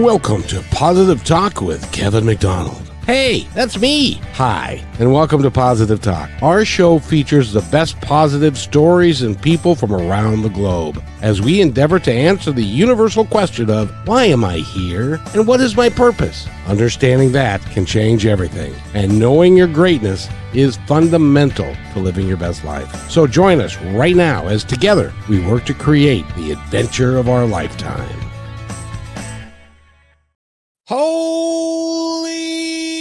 Welcome to Positive Talk with Kevin McDonald. Hey, that's me. Hi, and welcome to Positive Talk. Our show features the best positive stories and people from around the globe as we endeavor to answer the universal question of why am I here and what is my purpose? Understanding that can change everything, and knowing your greatness is fundamental to living your best life. So join us right now as together we work to create the adventure of our lifetime. Holy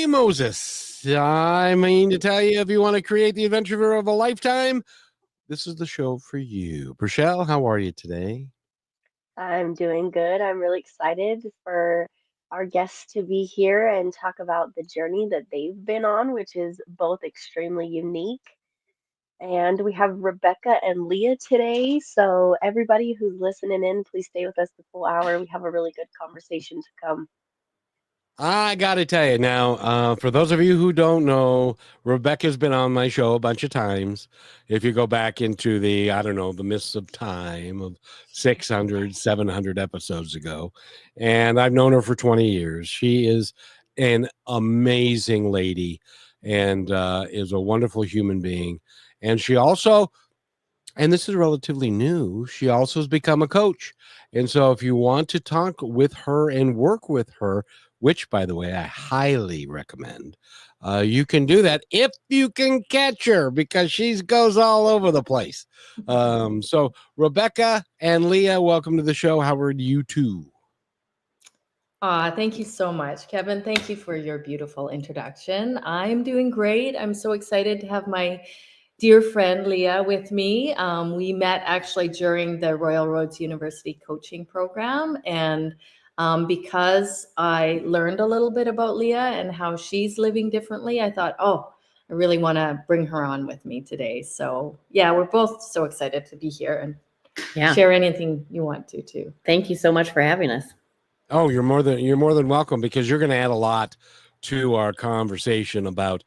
Moses. I mean to tell you, if you want to create the adventure of a lifetime, this is the show for you. Rochelle, how are you today? I'm doing good. I'm really excited for our guests to be here and talk about the journey that they've been on, which is both extremely unique. And we have Rebecca and Leah today. So, everybody who's listening in, please stay with us the full hour. We have a really good conversation to come. I got to tell you now, for those of you who don't know, Rebecca's been on my show a bunch of times. If you go back into the, I don't know, the mists of time of 600, 700 episodes ago, and I've known her for 20 years. She is an amazing lady and is a wonderful human being. And she also, and this is relatively new, she also has become a coach. And so if you want to talk with her and work with her, which by the way, I highly recommend, you can do that if you can catch her because she goes all over the place. So Rebecca and Leah, welcome to the show. How are you two? Thank you so much, Kevin. Thank you for your beautiful introduction. I'm doing great. I'm so excited to have my dear friend Leah with me. We met actually during the Royal Roads University coaching program. And because I learned a little bit about Leah and how she's living differently, I thought, oh, I really want to bring her on with me today. So yeah, we're both so excited to be here and share anything you want to too. Thank you so much for having us. Oh, you're more than welcome because you're going to add a lot to our conversation about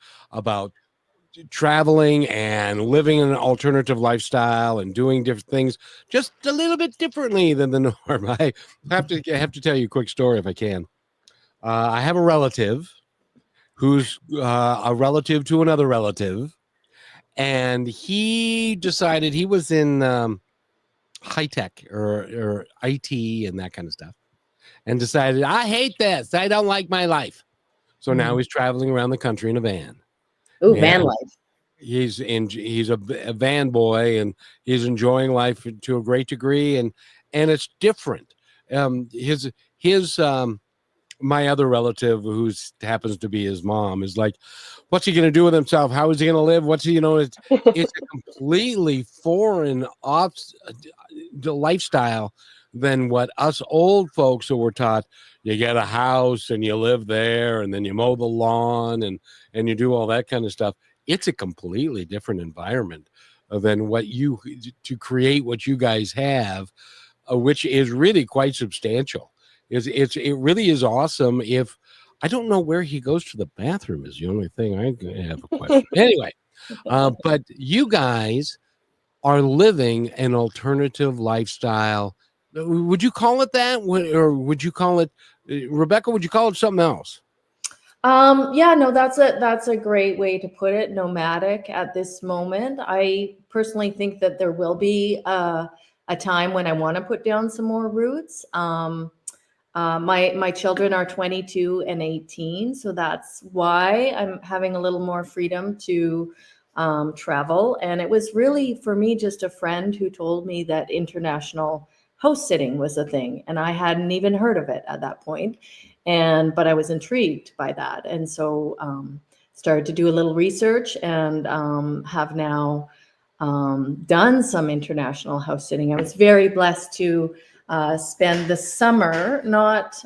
traveling and living an alternative lifestyle and doing different things just a little bit differently than the norm. I have to tell you a quick story if I can. I have a relative who's a relative to another relative, and he decided he was in high tech or IT and that kind of stuff, and decided, I hate this. I don't like my life. So now he's traveling around the country in a van. Ooh, van life. He's a van boy, and he's enjoying life to a great degree, and it's different. His my other relative, who happens to be his mom, is like, what's he going to do with himself? How is he going to live? It's a completely foreign the lifestyle than what us old folks who were taught. You get a house and you live there, and then you mow the lawn and you do all that kind of stuff. It's a completely different environment than to create what you guys have, which is really quite substantial. It really is awesome. If I don't know where he goes to the bathroom is the only thing I have a question. Anyway, but you guys are living an alternative lifestyle. Would you call it that? Or would you call it, Rebecca, would you call it something else? Yeah, no, that's a great way to put it. Nomadic at this moment. I personally think that there will be a time when I want to put down some more roots. My children are 22 and 18, so that's why I'm having a little more freedom to travel. And it was really, for me, just a friend who told me that international house sitting was a thing, and I hadn't even heard of it at that point. But I was intrigued by that, and so started to do a little research, and have now done some international house sitting. I was very blessed to spend the summer, not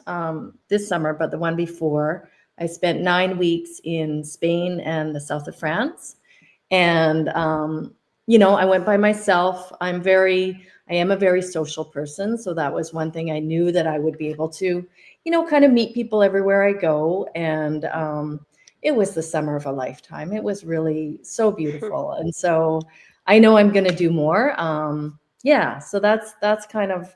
this summer, but the one before. I spent 9 weeks in Spain and the south of France. And, I went by myself. I am a very social person. So that was one thing I knew that I would be able to, kind of meet people everywhere I go. And it was the summer of a lifetime. It was really so beautiful. And so I know I'm going to do more. So that's kind of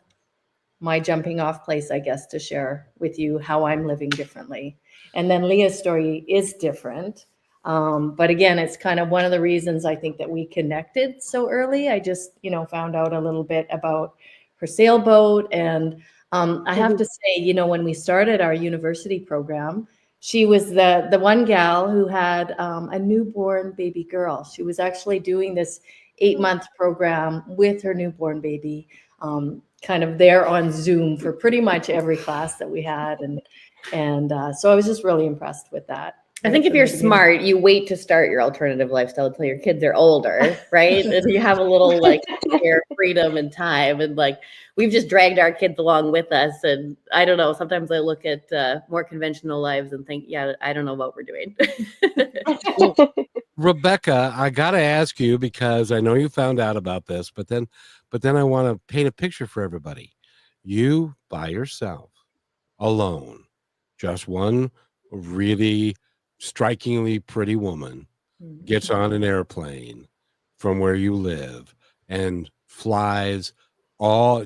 my jumping off place, I guess, to share with you how I'm living differently. And then Leah's story is different. But again, it's kind of one of the reasons I think that we connected so early. I just, found out a little bit about her sailboat. And I have to say, when we started our university program, she was the one gal who had a newborn baby girl. She was actually doing this 8-month program with her newborn baby, kind of there on Zoom for pretty much every class that we had. And so I was just really impressed with that. I think if you're smart, you wait to start your alternative lifestyle until your kids are older, right? And you have a little share freedom and time. And we've just dragged our kids along with us. And I don't know, sometimes I look at more conventional lives and think, yeah, I don't know what we're doing. Well, Rebecca, I got to ask you, because I know you found out about this, but then I want to paint a picture for everybody. You by yourself, alone, just one really strikingly pretty woman gets on an airplane from where you live and flies all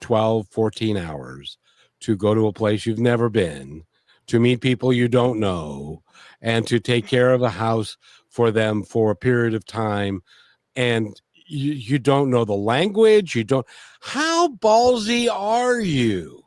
12, 14 hours to go to a place you've never been, to meet people you don't know, and to take care of a house for them for a period of time. And you don't know the language. How ballsy are you?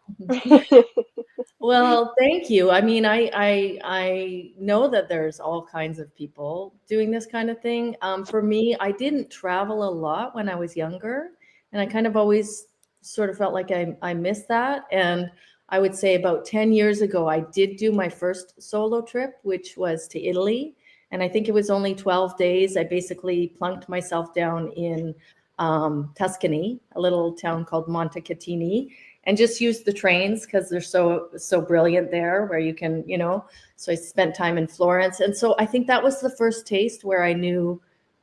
Well, thank you. I mean, I know that there's all kinds of people doing this kind of thing. For me, I didn't travel a lot when I was younger, and I kind of always sort of felt like I missed that. And I would say about 10 years ago, I did do my first solo trip, which was to Italy. And I think it was only 12 days. I basically plunked myself down in Tuscany, a little town called Montecatini, and just used the trains because they're so brilliant there, where you can, so I spent time in Florence. And so I think that was the first taste where I knew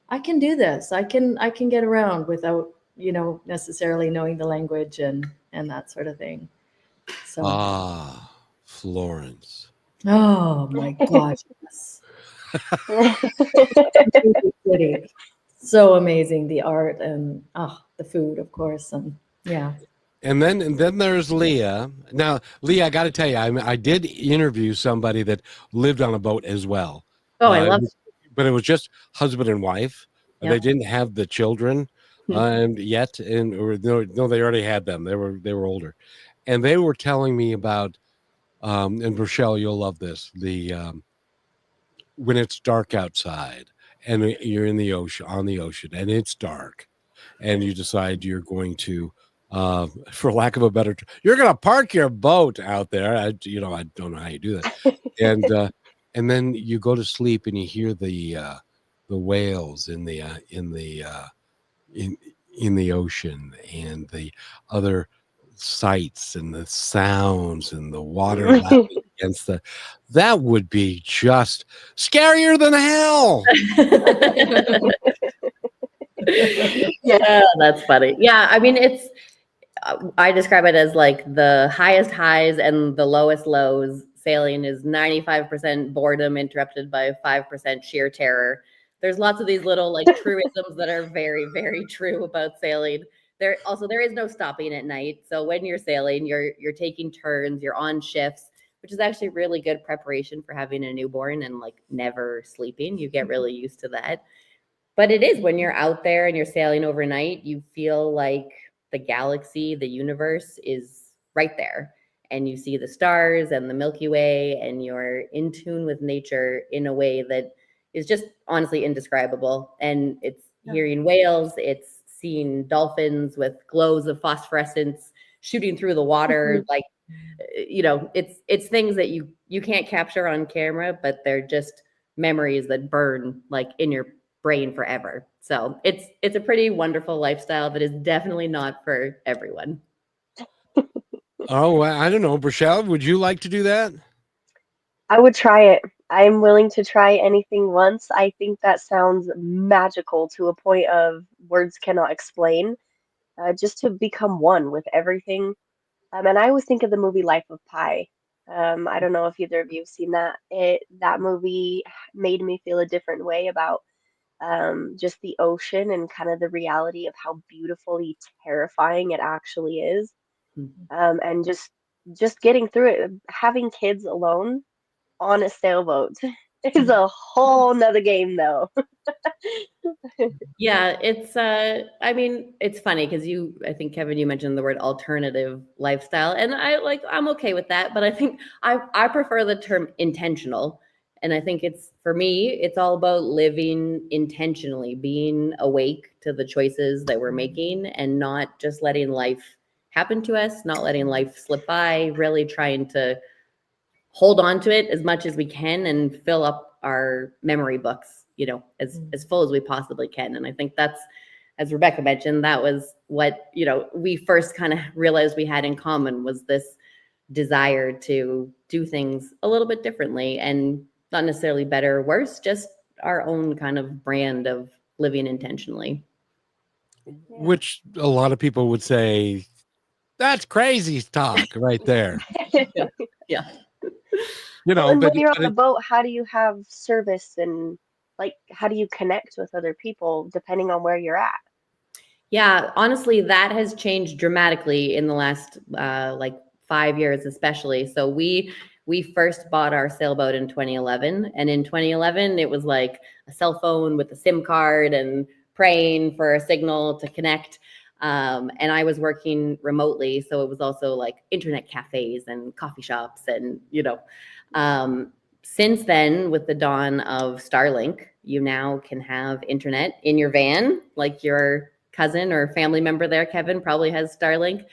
I can do this. I can get around without, necessarily knowing the language and that sort of thing. So Florence. Oh my gosh, yes. City. So amazing, the art and the food, of course, and yeah. And then there's Leah. Now, Leah, I got to tell you, I did interview somebody that lived on a boat as well. Oh, I love it. But it was just husband and wife. Yep. They didn't have the children yet, no, they already had them. They were older, and they were telling me about. And Rochelle, you'll love this. When it's dark outside and you're in the ocean, on the ocean, and it's dark, and you decide you're going to, for lack of a better term, you're going to park your boat out there. I don't know how you do that. And then you go to sleep and you hear the whales in the ocean, and the other sights and the sounds and the water lapping against that would be just scarier than hell. Yeah, that's funny. Yeah, I mean, I describe it as the highest highs and the lowest lows. Sailing is 95% boredom interrupted by 5% sheer terror. There's lots of these little truisms that are very, very true about sailing. There is no stopping at night. So when you're sailing, you're taking turns, you're on shifts, which is actually really good preparation for having a newborn and never sleeping. You get really used to that. But it is when you're out there and you're sailing overnight, you feel like the galaxy, the universe is right there. And you see the stars and the Milky Way, and you're in tune with nature in a way that is just honestly indescribable. And it's hearing whales, it's seeing dolphins with glows of phosphorescence shooting through the water. It's things that you can't capture on camera, but they're just memories that burn in your brain forever. So it's a pretty wonderful lifestyle that is definitely not for everyone. Oh, I don't know. Rochelle, would you like to do that? I would try it. I'm willing to try anything once. I think that sounds magical to a point of words cannot explain. Just to become one with everything. And I always think of the movie Life of Pi. I don't know if either of you have seen that. That movie made me feel a different way about just the ocean and kind of the reality of how beautifully terrifying it actually is. and just getting through it. Having kids alone on a sailboat is a whole nother game, though. Yeah, it's I mean, it's funny because I think Kevin, you mentioned the word alternative lifestyle, and I'm okay with that, but I think I prefer the term intentional. And I think it's, for me, it's all about living intentionally, being awake to the choices that we're making and not just letting life happen to us, not letting life slip by, really trying to hold on to it as much as we can and fill up our memory books, as full as we possibly can. And I think that's, as Rebecca mentioned, that was what, we first kind of realized we had in common, was this desire to do things a little bit differently, and not necessarily better or worse, just our own kind of brand of living intentionally. Which a lot of people would say, that's crazy talk right there. Yeah. And when you're on the boat, how do you have service, and how do you connect with other people depending on where you're at? Yeah, honestly, that has changed dramatically in the last 5 years, especially. So we first bought our sailboat in 2011, and in 2011 it was like a cell phone with a SIM card and praying for a signal to connect. And I was working remotely, so it was also like internet cafes and coffee shops, and since then, with the dawn of Starlink, you now can have internet in your van, like your cousin or family member there, Kevin, probably has Starlink,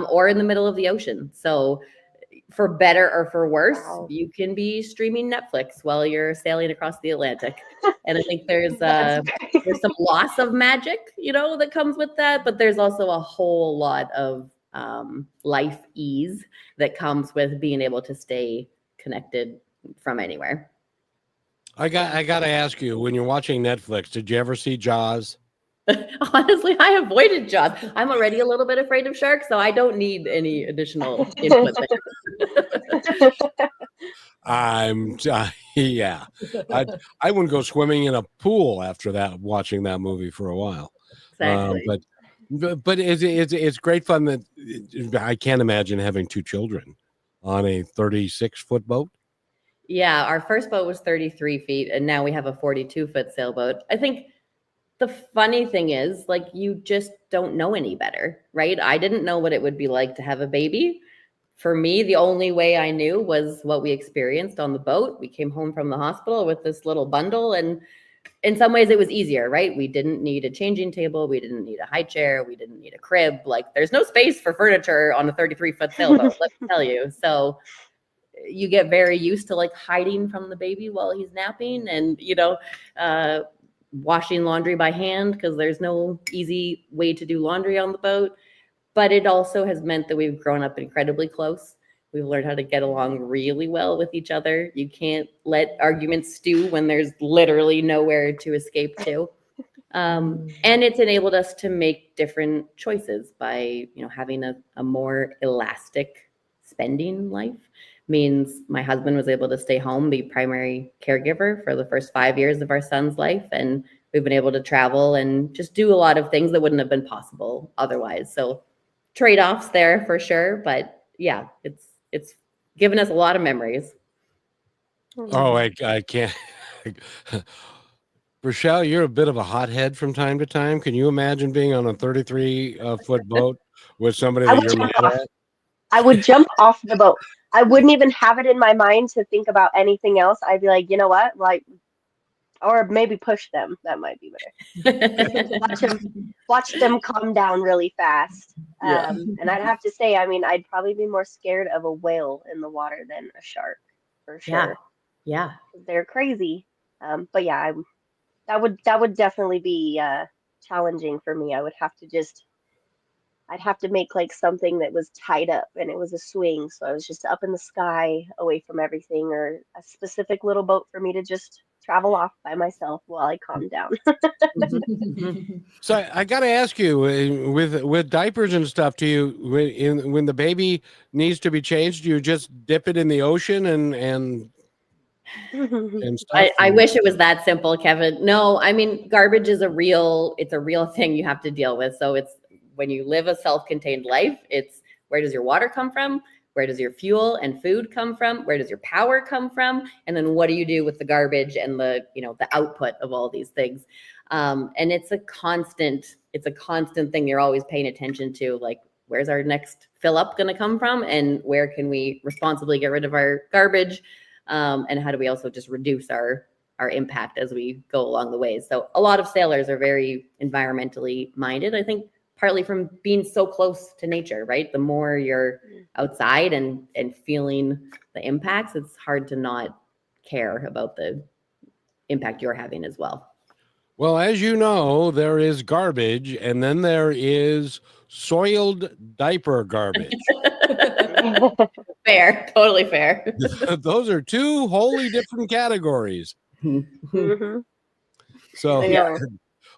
or in the middle of the ocean. So for better or for worse, Wow. you can be streaming Netflix while you're sailing across the Atlantic. And I think there's some loss of magic, that comes with that, but there's also a whole lot of life ease that comes with being able to stay connected from anywhere. I got to ask you, when you're watching Netflix, did you ever see Jaws? Honestly, I avoided Jaws. I'm already a little bit afraid of sharks, so I don't need any additional input there. Yeah. I wouldn't go swimming in a pool after that, watching that movie for a while. Exactly. But it's great fun. That I can't imagine having two children on a 36-foot boat. Yeah, our first boat was 33 feet, and now we have a 42-foot sailboat. I think the funny thing is, you just don't know any better, right? I didn't know what it would be like to have a baby. For me, the only way I knew was what we experienced on the boat. We came home from the hospital with this little bundle, and in some ways it was easier, right? We didn't need a changing table. We didn't need a high chair. We didn't need a crib. There's no space for furniture on a 33-foot sailboat, let me tell you. So you get very used to hiding from the baby while he's napping, and washing laundry by hand, because there's no easy way to do laundry on the boat. But it also has meant that we've grown up incredibly close. We've learned how to get along really well with each other. You can't let arguments stew when there's literally nowhere to escape to. And it's enabled us to make different choices by having a more elastic spending life. Means my husband was able to stay home, be primary caregiver for the first 5 years of our son's life, and we've been able to travel and just do a lot of things that wouldn't have been possible otherwise. So trade-offs there for sure, but yeah, it's given us a lot of memories. Oh, I can't. Rochelle, you're a bit of a hothead from time to time. Can you imagine being on a 33-foot boat with somebody that you're mad at? I would jump off the boat. I wouldn't even have it in my mind to think about anything else. I'd be like, you know what? Or maybe push them. That might be better. Watch them calm down really fast. And I'd have to say, I'd probably be more scared of a whale in the water than a shark, for sure. Yeah. They're crazy. But yeah, that would definitely be challenging for me. I'd have to make something that was tied up, and it was a swing, so I was just up in the sky away from everything, or a specific little boat for me to just travel off by myself while I calm down. So I got to ask you, with diapers and stuff, when the baby needs to be changed, do you just dip it in the ocean and stuff? I wish it was that simple, Kevin. No, garbage is a real thing you have to deal with. So it's, when you live a self-contained life, it's where does your water come from? Where does your fuel and food come from? Where does your power come from? And then what do you do with the garbage and the output of all these things? And it's a constant thing you're always paying attention to, like, where's our next fill up going to come from, and where can we responsibly get rid of our garbage, and how do we also just reduce our impact as we go along the way. So a lot of sailors are very environmentally minded, I think, partly from being so close to nature, right? The more you're outside and feeling the impacts, it's hard to not care about the impact you're having as well. Well, as you know, there is garbage, and then there is soiled diaper garbage. Fair, totally fair. Those are two wholly different categories. Mhm. So, They are.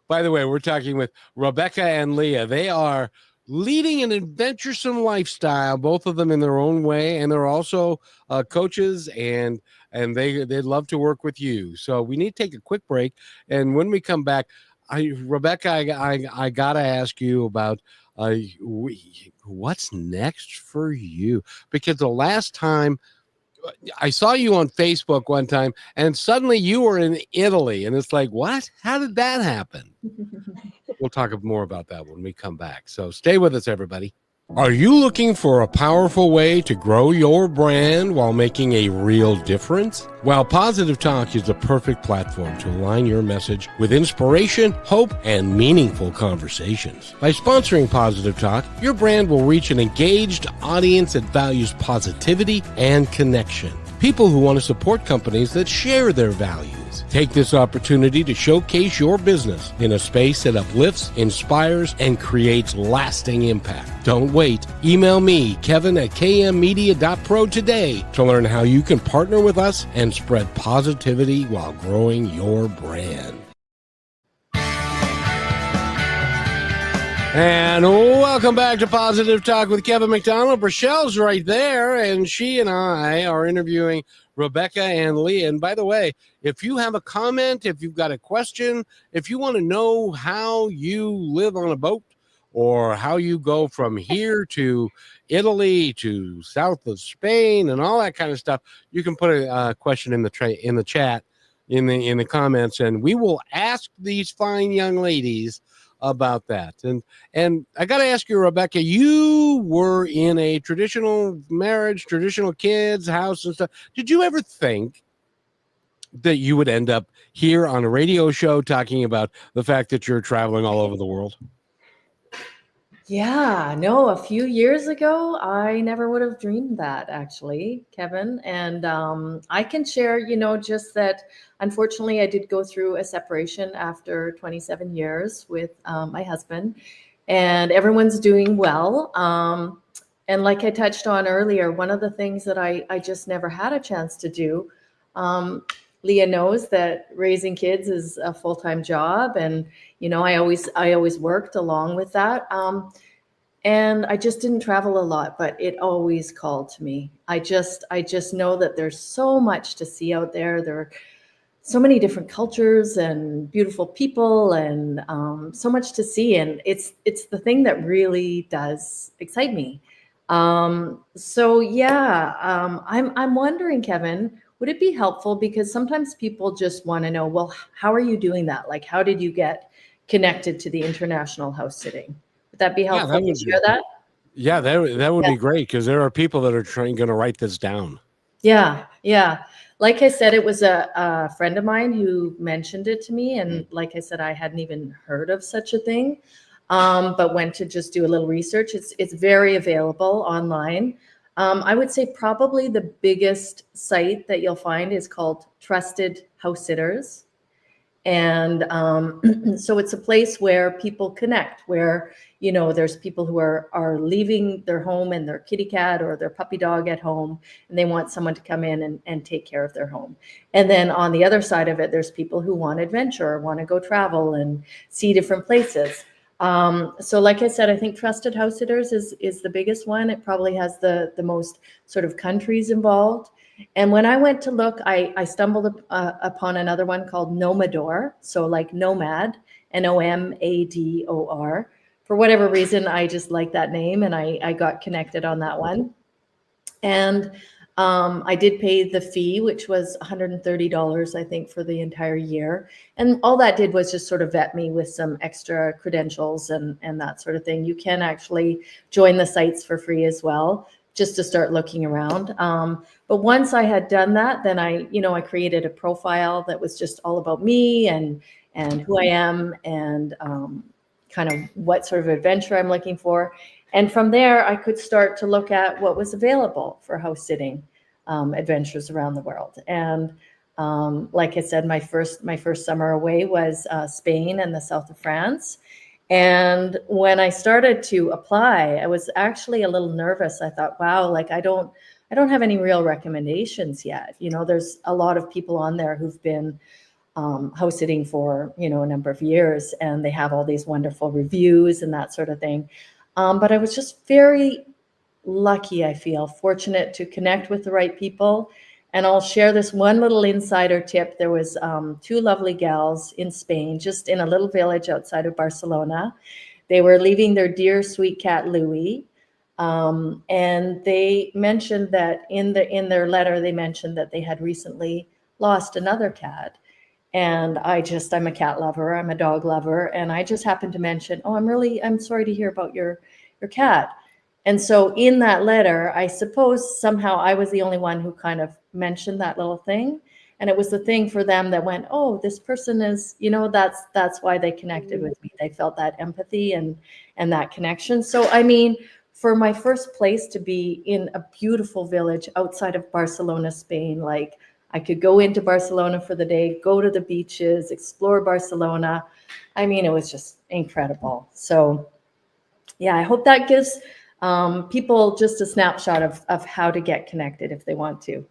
by the way, we're talking with Rebecca and Leah. They are leading an adventuresome lifestyle, both of them in their own way, and they're also coaches, and they'd love to work with you. So we need to take a quick break, and when we come back, Rebecca, I gotta ask you about what's next for you, because the last time I saw you on Facebook one time, and suddenly you were in Italy, and it's like, what? How did that happen? We'll talk more about that when we come back. So stay with us, everybody. Are you looking for a powerful way to grow your brand while making a real difference? Well, Positive Talk is the perfect platform to align your message with inspiration, hope, and meaningful conversations. By sponsoring Positive Talk, your brand will reach an engaged audience that values positivity and connection. People who want to support companies that share their values. Take this opportunity to showcase your business in a space that uplifts, inspires, and creates lasting impact. Don't wait. Email me, kevin@kmmedia.pro today to learn how you can partner with us and spread positivity while growing your brand. And welcome back to Positive Talk with Kevin McDonald. Rochelle's right there, and she and I are interviewing Rebecca and Leah. And by the way, if you have a comment, if you've got a question, if you want to know how you live on a boat or how you go from here to Italy to south of Spain and all that kind of stuff, you can put a question in the chat, in the comments, and we will ask these fine young ladies about that. And I got to ask you, Rebecca, you were in a traditional marriage, traditional kids house and stuff. Did you ever think that you would end up here on a radio show talking about the fact that you're traveling all over the world? Yeah, no, a few years ago, I never would have dreamed that, actually, Kevin. And I can share, just that unfortunately I did go through a separation after 27 years with my husband, and everyone's doing well. And like I touched on earlier, one of the things that I just never had a chance to do, Leah knows that raising kids is a full-time job, and I always worked along with that. And I just didn't travel a lot, but it always called to me. I just know that there's so much to see out there. There are so many different cultures and beautiful people, and so much to see. And it's the thing that really does excite me. So yeah, I'm wondering, Kevin, would it be helpful, because sometimes people just want to know, well, how are you doing that? Like, how did you get connected to the international house sitting? Would that be helpful to share that? Yeah, that would be great, because there are people that are going to write this down. Yeah. Like I said, it was a friend of mine who mentioned it to me, and like I said, I hadn't even heard of such a thing, but went to just do a little research. It's very available online. I would say probably the biggest site that you'll find is called Trusted House Sitters. And so it's a place where people connect, where, there's people who are leaving their home and their kitty cat or their puppy dog at home, and they want someone to come in and take care of their home. And then on the other side of it, there's people who want adventure, or want to go travel and see different places. So like I said, I think Trusted House Sitters is the biggest one. It probably has the most sort of countries involved. And when I went to look, I stumbled upon another one called Nomador. So like nomad, Nomador, for whatever reason, I just like that name, and I got connected on that one. And I did pay the fee, which was $130, I think, for the entire year. And all that did was just sort of vet me with some extra credentials and that sort of thing. You can actually join the sites for free as well, just to start looking around. But once I had done that, then I created a profile that was just all about me and who I am and kind of what sort of adventure I'm looking for. And from there, I could start to look at what was available for house sitting adventures around the world. And like I said, my first summer away was Spain and the south of France. And when I started to apply, I was actually a little nervous. I thought, wow, like I don't have any real recommendations yet. There's a lot of people on there who've been house sitting for a number of years, and they have all these wonderful reviews and that sort of thing. But I was just very lucky, I feel fortunate to connect with the right people. And I'll share this one little insider tip. There was two lovely gals in Spain, just in a little village outside of Barcelona. They were leaving their dear sweet cat Louis. And they mentioned that in their letter, they mentioned that they had recently lost another cat. And I'm a cat lover, I'm a dog lover. And I just happened to mention, oh, I'm sorry to hear about your cat. And so in that letter, I suppose somehow I was the only one who kind of mentioned that little thing. And it was the thing for them that went, oh, this person is, that's why they connected with me. They felt that empathy and that connection. So, I mean, for my first place to be in a beautiful village outside of Barcelona, Spain, like I could go into Barcelona for the day, go to the beaches, explore Barcelona. I mean, it was just incredible. So yeah, I hope that gives people just a snapshot of how to get connected if they want to.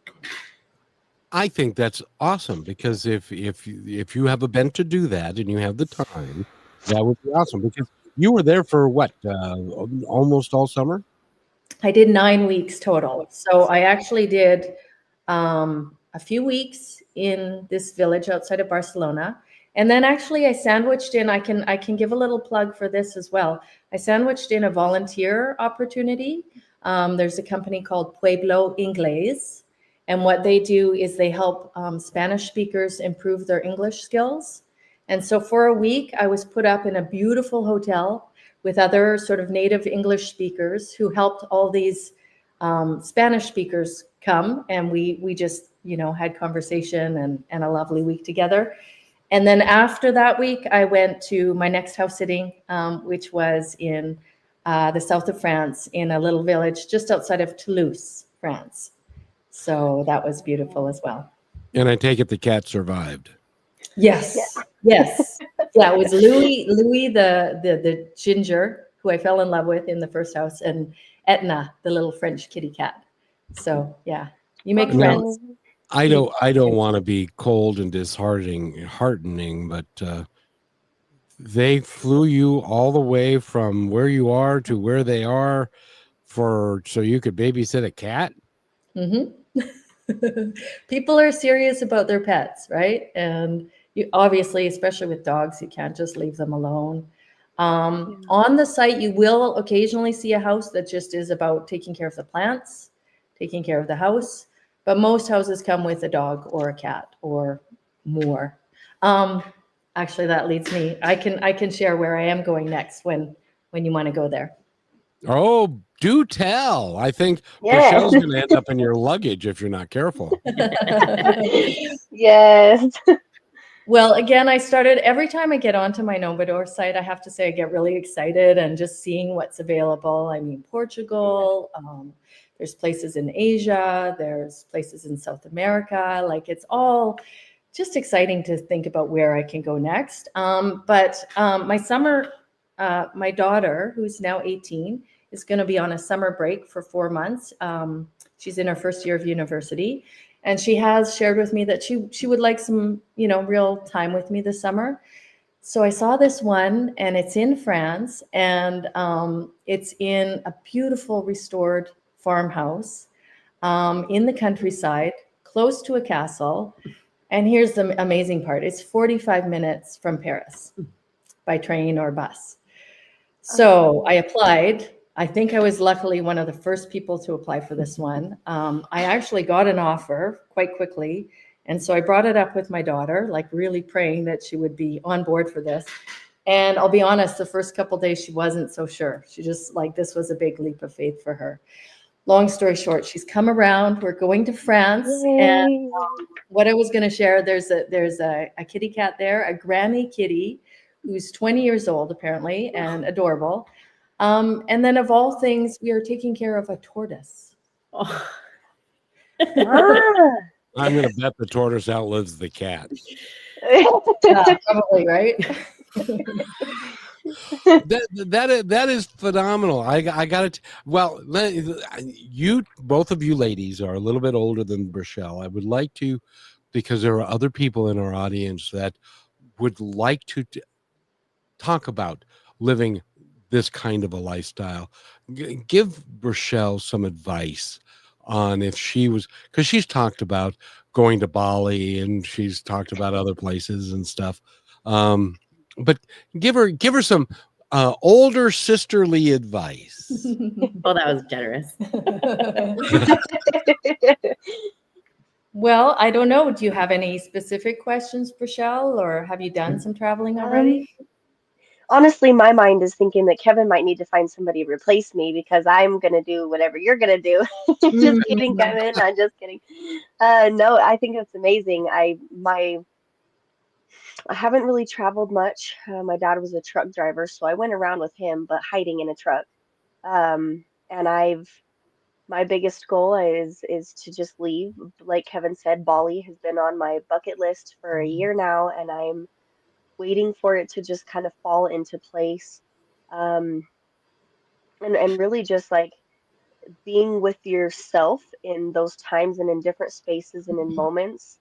I think that's awesome, because if you have a bent to do that and you have the time, that would be awesome, because you were there for what, almost all summer? I did 9 weeks total. So I actually did a few weeks in this village outside of Barcelona. And then actually I sandwiched in, I can give a little plug for this as well. I sandwiched in a volunteer opportunity. There's a company called Pueblo Inglés. And what they do is they help Spanish speakers improve their English skills. And so for a week, I was put up in a beautiful hotel with other sort of native English speakers who helped all these Spanish speakers come. And we just, had conversation and a lovely week together. And then after that week, I went to my next house sitting, which was in the south of France, in a little village just outside of Toulouse, France. So that was beautiful as well. And I take it the cat survived. Yes. Yes. Yeah, it was Louis the ginger, who I fell in love with in the first house, and Etna, the little French kitty cat. So yeah, you make friends. I don't want to be cold and disheartening, but they flew you all the way from where you are to where they are so you could babysit a cat? Mm-hmm. People are serious about their pets, right? And you obviously, especially with dogs, you can't just leave them alone. On the site, you will occasionally see a house that just is about taking care of the plants, taking care of the house. But most houses come with a dog or a cat or more. Actually, that leads me. I can share where I am going next when you want to go there. Oh, do tell. I think Michelle's going to end up in your luggage if you're not careful. Yes. Well, again, I started every time I get onto my neighbourhood site, I have to say I get really excited and just seeing what's available. I mean, Portugal, there's places in Asia, there's places in South America. Like, it's all just exciting to think about where I can go next. But my summer, my daughter, who's now 18, is going to be on a summer break for 4 months. She's in her first year of university. And she has shared with me that she would like some, real time with me this summer. So I saw this one, and it's in France, and it's in a beautiful restored farmhouse in the countryside, close to a castle. And here's the amazing part. It's 45 minutes from Paris by train or bus. So I applied. I think I was luckily one of the first people to apply for this one. I actually got an offer quite quickly. And so I brought it up with my daughter, like really praying that she would be on board for this. And I'll be honest, the first couple of days, she wasn't so sure. She just like, this was a big leap of faith for her. Long story short, she's come around. We're going to France. And Yay. what I was going to share, there's a kitty cat there, a Grammy kitty who's 20 years old, apparently, and adorable. And then of all things, we are taking care of a tortoise. Oh. Ah. I'm going to bet the tortoise outlives the cat. Yeah, probably, right? That is phenomenal. I got it. Well, you both of you ladies are a little bit older than Rochelle. I would like to, because there are other people in our audience that would like to talk about living this kind of a lifestyle. Give Rochelle some advice on if she was, because she's talked about going to Bali and she's talked about other places and stuff. But give her some older sisterly advice. Oh, that was generous. Well, I don't know. Do you have any specific questions, Rochelle, or have you done some traveling already? Honestly, my mind is thinking that Kevin might need to find somebody to replace me because I'm gonna do whatever you're gonna do. Just kidding, Kevin. I'm just kidding. No, I think it's amazing. I haven't really traveled much. My dad was a truck driver, so I went around with him, but hiding in a truck. And my biggest goal is to just leave. Like Kevin said, Bali has been on my bucket list for a year now, and I'm waiting for it to just kind of fall into place. Um, and really just like being with yourself in those times and in different spaces and in moments.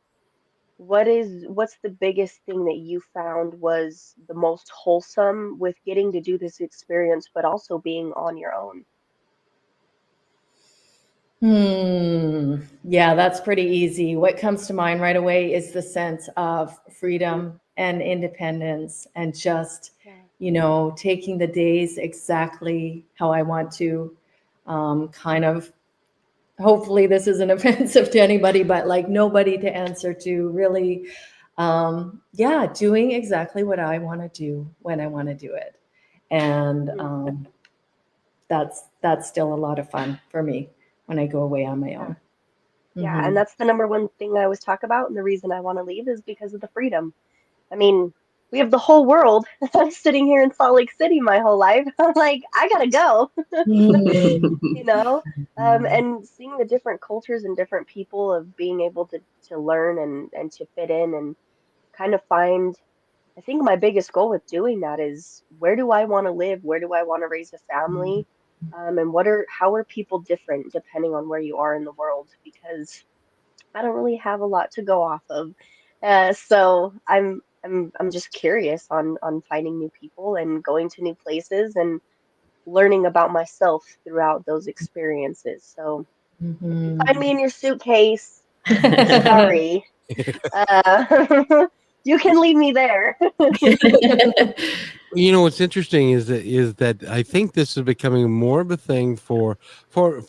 What's the biggest thing that you found was the most wholesome with getting to do this experience, but also being on your own? Yeah, that's pretty easy. What comes to mind right away is the sense of freedom and independence and just, Yeah. taking the days exactly how I want to. Kind of, hopefully this isn't offensive to anybody, but like nobody to answer to, really. Yeah, doing exactly what I want to do when I want to do it. And that's still a lot of fun for me when I go away on my own. Yeah, and that's the number one thing I always talk about, and the reason I want to leave is because of the freedom. I mean, we have the whole world. I'm sitting here in Salt Lake City my whole life. I'm like, I gotta go, you know? And seeing the different cultures and different people of being able to learn and to fit in and kind of find, I think my biggest goal with doing that is where do I want to live? Where do I want to raise a family? And how are people different depending on where you are in the world? Because I don't really have a lot to go off of. So I'm just curious on finding new people and going to new places and learning about myself throughout those experiences. So if you find me in your suitcase, sorry. You can leave me there. What's interesting is that I think this is becoming more of a thing for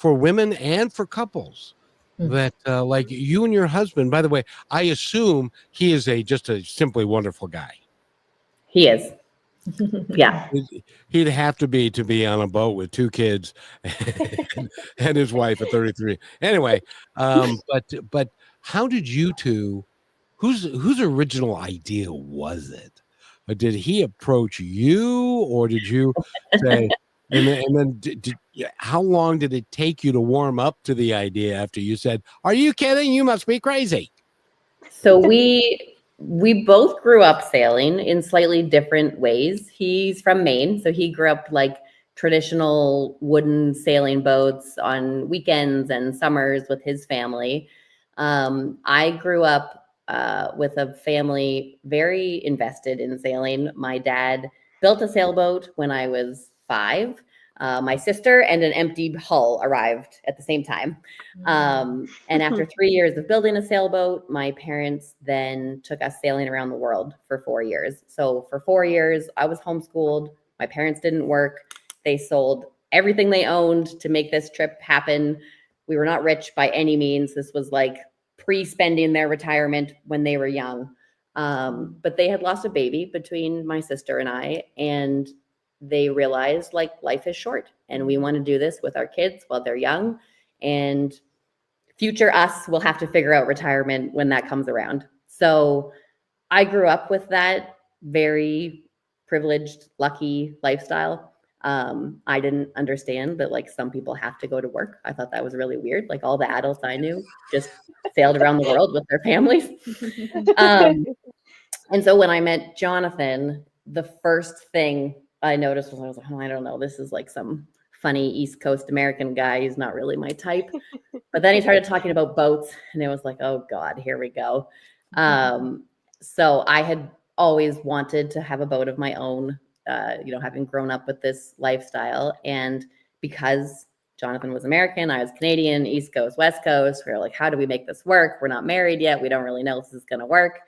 women and for couples that like you and your husband. By the way, I assume he is just a simply wonderful guy. He is. Yeah. He'd have to be on a boat with 2 kids and his wife at 33. Anyway, but how did you two? Whose original idea was it? Did he approach you, or did you say? And then how long did it take you to warm up to the idea after you said, "Are you kidding? You must be crazy"? So we both grew up sailing in slightly different ways. He's from Maine, so he grew up like traditional wooden sailing boats on weekends and summers with his family. I grew up with a family very invested in sailing. My dad built a sailboat when I was 5. My sister and an empty hull arrived at the same time. And after 3 years of building a sailboat, my parents then took us sailing around the world for 4 years. So for 4 years, I was homeschooled My parents didn't work. They sold everything they owned to make this trip happen. We were not rich by any means. This was like pre-spending their retirement when they were young. But they had lost a baby between my sister and I, and they realized like life is short and we want to do this with our kids while they're young, and future us will have to figure out retirement when that comes around. So I grew up with that very privileged, lucky lifestyle. I didn't understand that like some people have to go to work. I thought that was really weird. Like all the adults I knew just sailed around the world with their families. And so when I met Jonathan, the first thing I noticed was I was like, oh, I don't know, this is like some funny East Coast American guy. He's not really my type. But then he started talking about boats, and it was like, oh God, here we go. So I had always wanted to have a boat of my own, having grown up with this lifestyle. And because Jonathan was American, I was Canadian, East Coast, West Coast, we were like, how do we make this work? We're not married yet. We don't really know if this is going to work.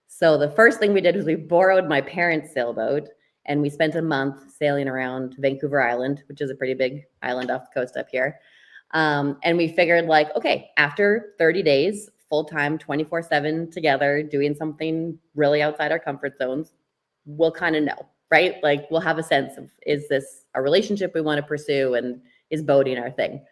So the first thing we did was we borrowed my parents' sailboat, and we spent a month sailing around Vancouver Island, which is a pretty big island off the coast up here. And we figured like, okay, after 30 days, full-time, 24/7 together, doing something really outside our comfort zones, we'll kind of know, right? Like we'll have a sense of, is this a relationship we want to pursue, and is boating our thing?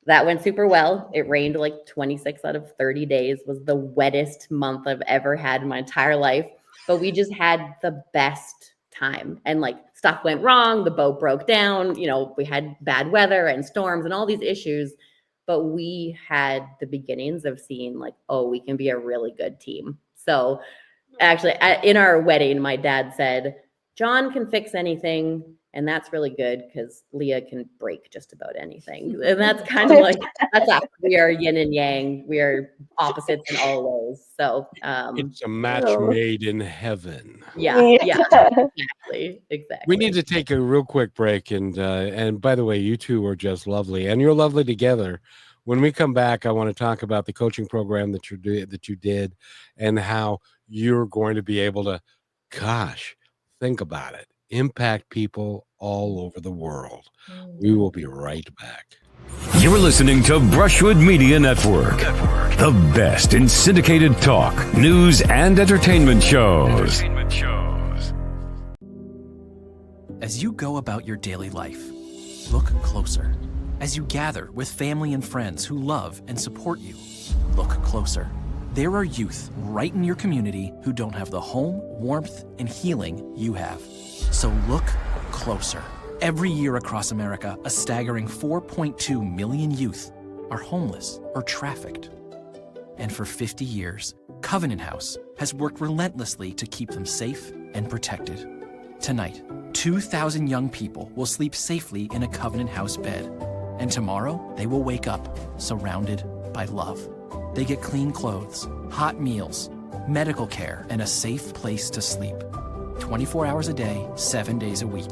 That went super well. It rained like 26 out of 30 days, was the wettest month I've ever had in my entire life. But we just had the best time, and like stuff went wrong. The boat broke down. We had bad weather and storms and all these issues, but we had the beginnings of seeing like, oh, we can be a really good team. So actually in our wedding, my dad said, John can fix anything. And that's really good because Leah can break just about anything. And that's kind of like, that's us. We are yin and yang. We are opposites in all ways. So it's a match made in heaven. Yeah, exactly. We need to take a real quick break. And by the way, you two are just lovely, and you're lovely together. When we come back, I want to talk about the coaching program that you did and how you're going to be able to, gosh, think about it, impact people all over the world. We will be right back. You're listening to Brushwood Media Network, the best in syndicated talk, news, and entertainment shows. As you go about your daily life, look closer. As you gather with family and friends who love and support you, look closer. There are youth right in your community who don't have the home, warmth, and healing you have. So look closer. Every year across America, a staggering 4.2 million youth are homeless or trafficked. And for 50 years, Covenant House has worked relentlessly to keep them safe and protected. Tonight, 2,000 young people will sleep safely in a Covenant House bed. And tomorrow, they will wake up surrounded by love. They get clean clothes, hot meals, medical care, and a safe place to sleep. 24 hours a day, 7 days a week.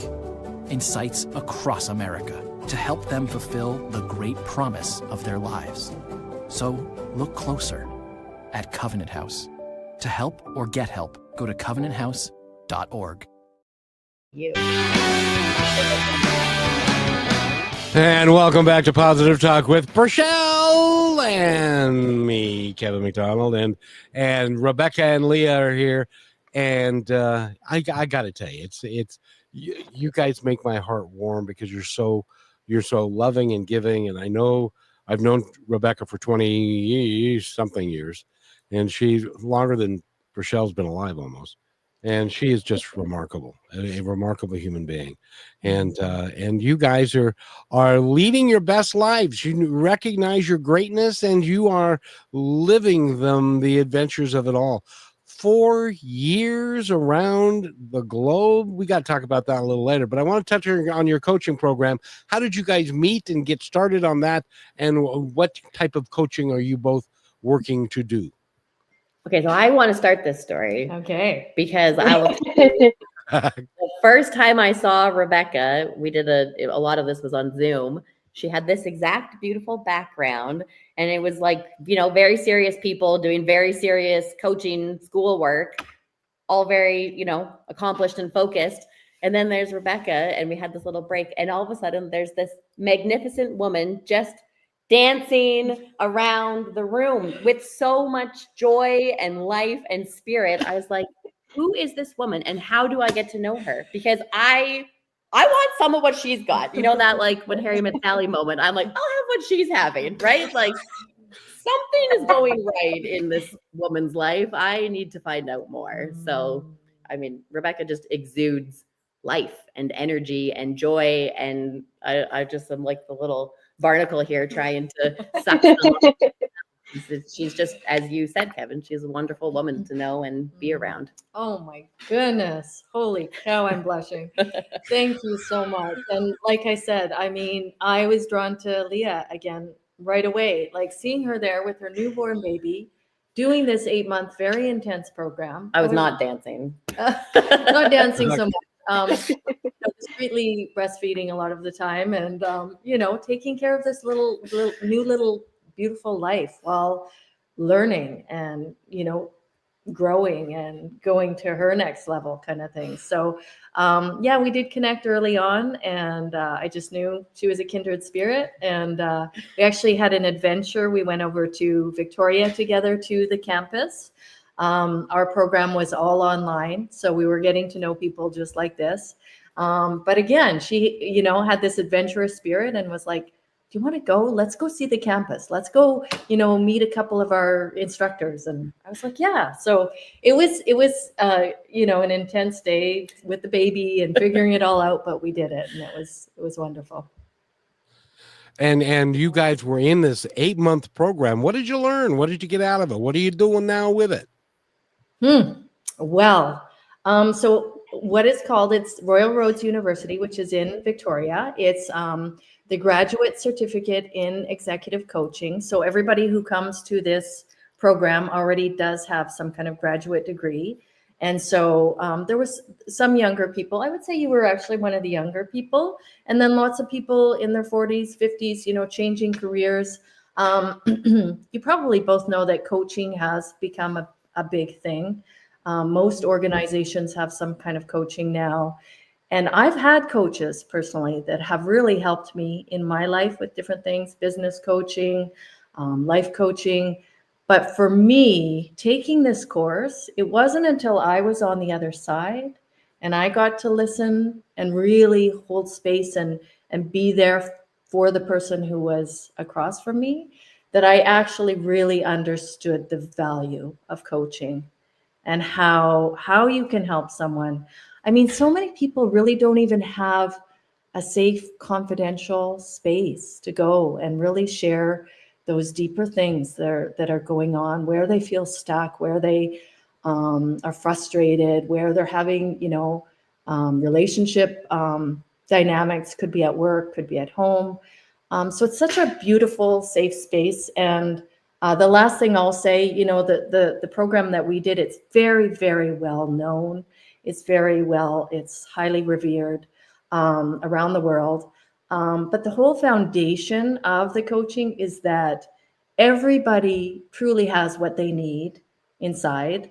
In sites across America to help them fulfill the great promise of their lives. So look closer at Covenant House. To help or get help, go to covenanthouse.org. And welcome back to Positive Talk with Burchelle and me, Kevin McDonald, and Rebecca and Leah are here. And I got to tell you, it's you guys make my heart warm because you're so loving and giving. And I know I've known Rebecca for 20 something years, and she's longer than Burchelle's been alive almost. And she is just remarkable, a remarkable human being. And you guys are leading your best lives. You recognize your greatness, and you are living the adventures of it all. 4 years around the globe. We got to talk about that a little later, but I want to touch on your coaching program. How did you guys meet and get started on that? And what type of coaching are you both working to do? Okay, so I want to start this story. Okay. Because the first time I saw Rebecca, we did a lot of this was on Zoom. She had this exact beautiful background, and it was like, very serious people doing very serious coaching schoolwork, all very, accomplished and focused. And then there's Rebecca, and we had this little break, and all of a sudden there's this magnificent woman just dancing around the room with so much joy and life and spirit. I was like, who is this woman and how do I get to know her? Because I want some of what she's got. You know, that like when Harry met Sally moment, I'm like, I'll have what she's having, right? Like something is going right in this woman's life. I need to find out more. So, I mean, Rebecca just exudes life and energy and joy. And I just am like the little barnacle here trying to suck some. She's just, as you said, Kevin, she's a wonderful woman to know and be around. Oh my goodness. Holy cow, I'm blushing. Thank you so much. And like I said, I mean, I was drawn to Leah again right away, like seeing her there with her newborn baby, doing this 8-month, very intense program. I was not dancing. Not dancing so much. Discreetly breastfeeding a lot of the time and, you know, taking care of this little beautiful life while learning and, you know, growing and going to her next level kind of thing. So yeah, we did connect early on, and I just knew she was a kindred spirit. And we actually had an adventure. We went over to Victoria together to the campus. Our program was all online, so we were getting to know people just like this. But again, she, you know, had this adventurous spirit and was like, do you want to go? Let's go see the campus. Let's go, you know, meet a couple of our instructors. And I was like, yeah. So it was, you know, an intense day with the baby and figuring it all out, but we did it, and it was wonderful. And you guys were in this 8-month program. What did you learn? What did you get out of it? What are you doing now with it? Well, so what it's called, it's Royal Roads University, which is in Victoria. It's the graduate certificate in executive coaching. So everybody who comes to this program already does have some kind of graduate degree. And so there was some younger people. I would say you were actually one of the younger people. And then lots of people in their 40s, 50s, you know, changing careers. You probably both know that coaching has become a big thing. Most organizations have some kind of coaching now. And I've had coaches personally that have really helped me in my life with different things, business coaching, life coaching. But for me, taking this course, it wasn't until I was on the other side and I got to listen and really hold space and be there for the person who was across from me that I actually really understood the value of coaching and how you can help someone. I mean, so many people really don't even have a safe, confidential space to go and really share those deeper things that are going on, where they feel stuck, where they are frustrated, where they're having, you know, relationship dynamics, could be at work, could be at home. So it's such a beautiful, safe space. And the last thing I'll say, you know, the program that we did, it's very, very well known. It's highly revered around the world. But the whole foundation of the coaching is that everybody truly has what they need inside.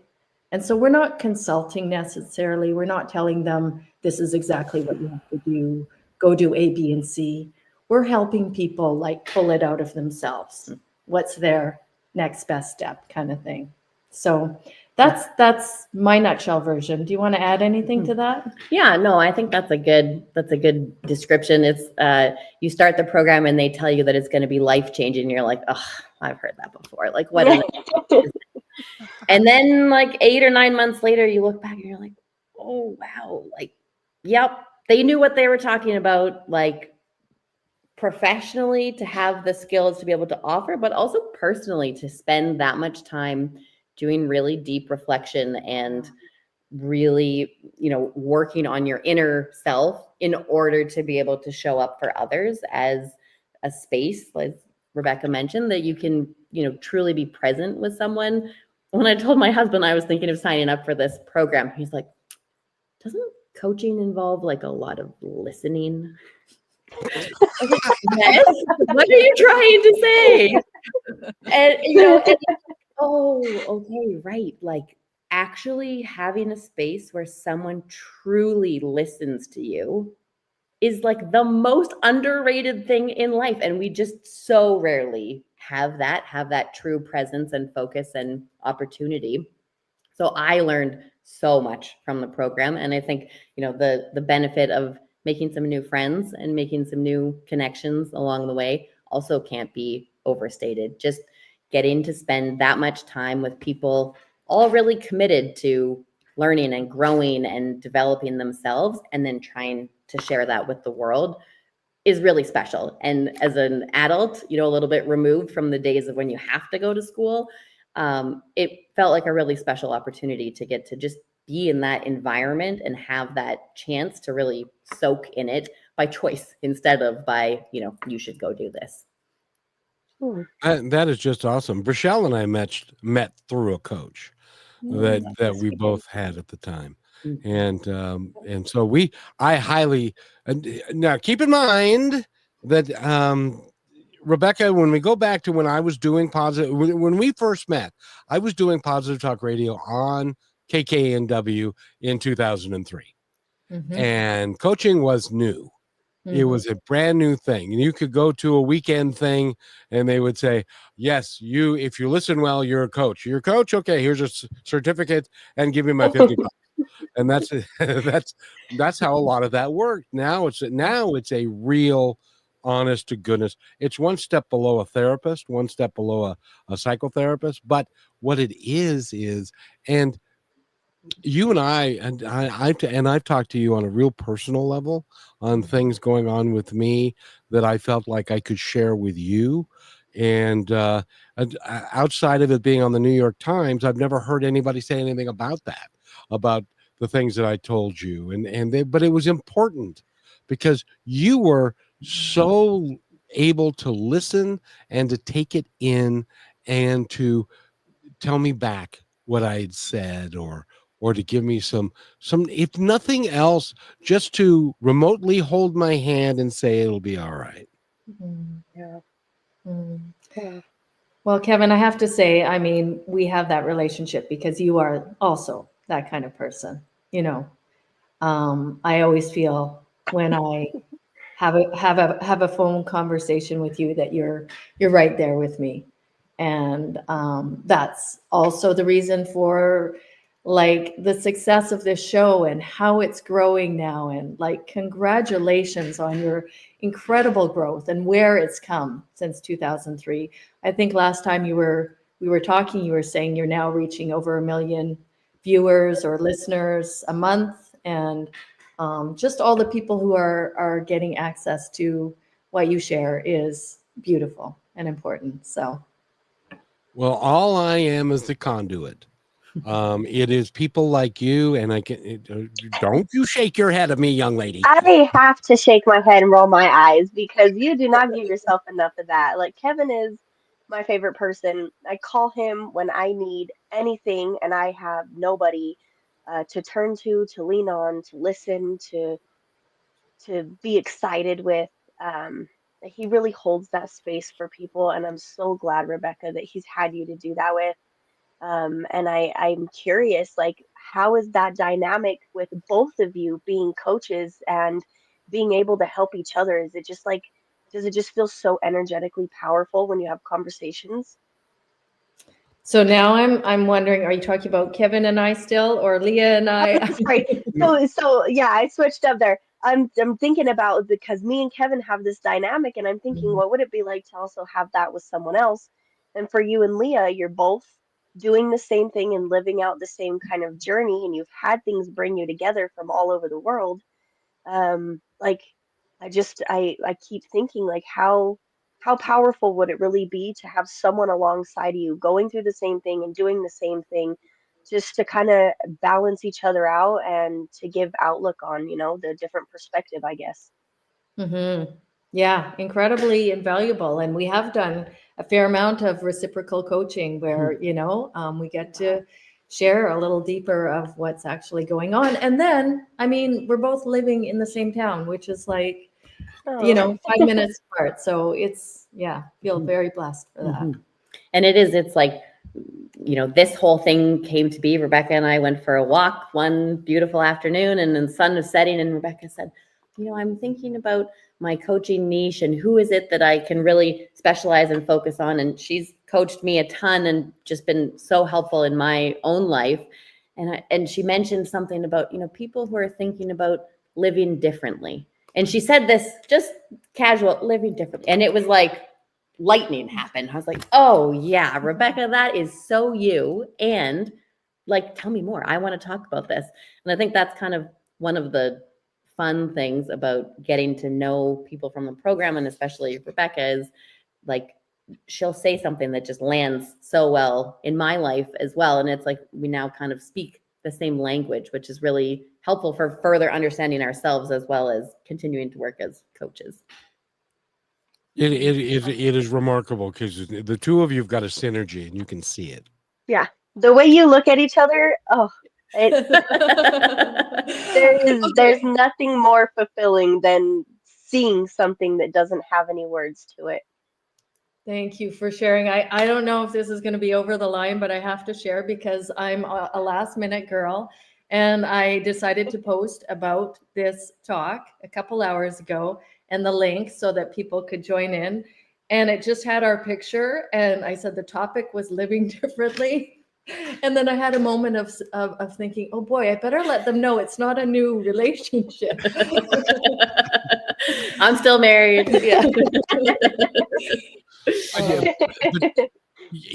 And so we're not consulting necessarily. We're not telling them this is exactly what you have to do. Go do A, B, and C. We're helping people like pull it out of themselves. What's their next best step kind of thing. So that's my nutshell version. Do you want to add anything to that? Yeah, no, I think that's a good description. It's you start the program and they tell you that it's going to be life-changing. You're like, oh, I've heard that before. Like, what is it? And then like 8 or 9 months later, you look back and you're like, oh wow, like, yep, they knew what they were talking about, like professionally to have the skills to be able to offer, but also personally to spend that much time doing really deep reflection and really, you know, working on your inner self in order to be able to show up for others as a space, like Rebecca mentioned, that you can, you know, truly be present with someone. When I told my husband I was thinking of signing up for this program, he's like, doesn't coaching involve like a lot of listening? Yes. What are you trying to say? And you know, oh, okay, right. Like actually having a space where someone truly listens to you is like the most underrated thing in life. And we just so rarely have that true presence and focus and opportunity. So I learned so much from the program. And I think, the benefit of making some new friends and making some new connections along the way also can't be overstated. Just getting to spend that much time with people all really committed to learning and growing and developing themselves, and then trying to share that with the world is really special. And as an adult, a little bit removed from the days of when you have to go to school, it felt like a really special opportunity to get to just be in that environment and have that chance to really soak in it by choice instead of by, you should go do this. That is just awesome. Rochelle and I met through a coach that we both had at the time. And so I highly, now keep in mind that Rebecca, when we go back to when I was doing when we first met, I was doing Positive Talk Radio on KKNW in 2003. And coaching was new. It was a brand new thing. And you could go to a weekend thing and they would say, yes, if you listen well, you're a coach. You're a coach? Okay, here's a certificate and give me my 50 bucks. And that's how a lot of that worked. Now it's a real, honest to goodness. It's one step below a therapist, one step below a psychotherapist. But what it is, and you and I've talked to you on a real personal level on things going on with me that I felt like I could share with you. And outside of it being on the New York Times, I've never heard anybody say anything about that, about the things that I told you. But it was important because you were so able to listen and to take it in and to tell me back what I had said, or to give me some, if nothing else, just to remotely hold my hand and say, it'll be all right. Yeah. Well, Kevin, I have to say, I mean, we have that relationship because you are also that kind of person. I always feel when I have a phone conversation with you that you're right there with me. And that's also the reason for like the success of this show and how it's growing now. And like, congratulations on your incredible growth and where it's come since 2003. I think last time we were talking, you were saying you're now reaching over 1 million viewers or listeners a month. And just all the people who are getting access to what you share is beautiful and important. So. Well, all I am is the conduit. It is people like you, and don't you shake your head at me, young lady. I have to shake my head and roll my eyes because you do not give yourself enough of that. Like, Kevin is my favorite person. I call him when I need anything and I have nobody to turn to lean on, to listen, to be excited with. He really holds that space for people, and I'm so glad, Rebecca, that he's had you to do that with. And I'm curious, like, how is that dynamic with both of you being coaches and being able to help each other? Is it just like, does it just feel so energetically powerful when you have conversations? So now I'm wondering, are you talking about Kevin and I still, or Leah and I? Sorry. So yeah, I switched up there. I'm thinking about, because me and Kevin have this dynamic, and I'm thinking, what would it be like to also have that with someone else? And for you and Leah, you're both doing the same thing and living out the same kind of journey, and you've had things bring you together from all over the world. Like, I keep thinking, like, how powerful would it really be to have someone alongside you going through the same thing and doing the same thing, just to kind of balance each other out and to give outlook on, the different perspective, I guess. Mm-hmm. Yeah, incredibly invaluable. And we have done a fair amount of reciprocal coaching where, we get to share a little deeper of what's actually going on. And then, I mean, we're both living in the same town, which is like, 5 minutes apart. So it's, feel very blessed for that. And it's like this whole thing came to be. Rebecca and I went for a walk one beautiful afternoon, and then the sun was setting, and Rebecca said, I'm thinking about my coaching niche and who is it that I can really specialize and focus on. And she's coached me a ton and just been so helpful in my own life. And she mentioned something about, people who are thinking about living differently. And she said this just casual, living differently. And it was like lightning happened. I was like, oh yeah, Rebecca, that is so you. And like, tell me more. I want to talk about this. And I think that's kind of one of the fun things about getting to know people from the program, and especially Rebecca, is like she'll say something that just lands so well in my life as well. And it's like we now kind of speak the same language, which is really helpful for further understanding ourselves as well as continuing to work as coaches. It is remarkable because the two of you've got a synergy and you can see it. Yeah, the way you look at each other, there's nothing more fulfilling than seeing something that doesn't have any words to it. Thank you for sharing. I don't know if this is going to be over the line, but I have to share because I'm a last minute girl, and I decided to post about this talk a couple hours ago and the link so that people could join in. And it just had our picture, and I said the topic was living differently. And then I had a moment of thinking, oh boy, I better let them know it's not a new relationship. I'm still married. Yeah.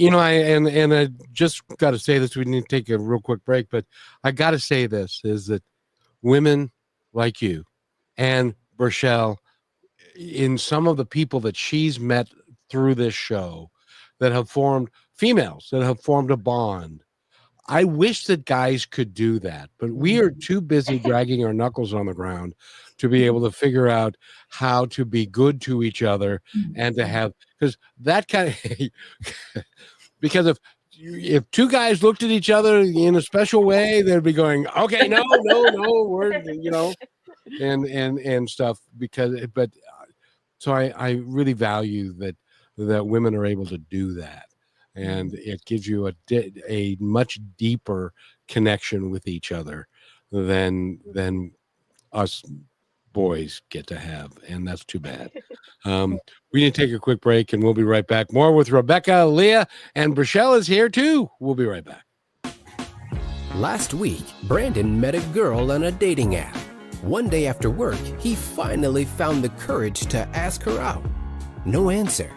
I just got to say this. We need to take a real quick break, but I got to say this is that women like you and Rochelle, in some of the people that she's met through this show, that have formed females that have formed a bond. I wish that guys could do that, but we are too busy dragging our knuckles on the ground to be able to figure out how to be good to each other and to have, because that kind of, because if two guys looked at each other in a special way, they'd be going, okay, no, we're, and stuff, so I really value that women are able to do that. And it gives you a much deeper connection with each other than us boys get to have, and that's too bad. We need to take a quick break, and we'll be right back. More with Rebecca, Leah, and Rochelle is here too. We'll be right back. Last week, Brandon met a girl on a dating app. One day after work, he finally found the courage to ask her out. No answer.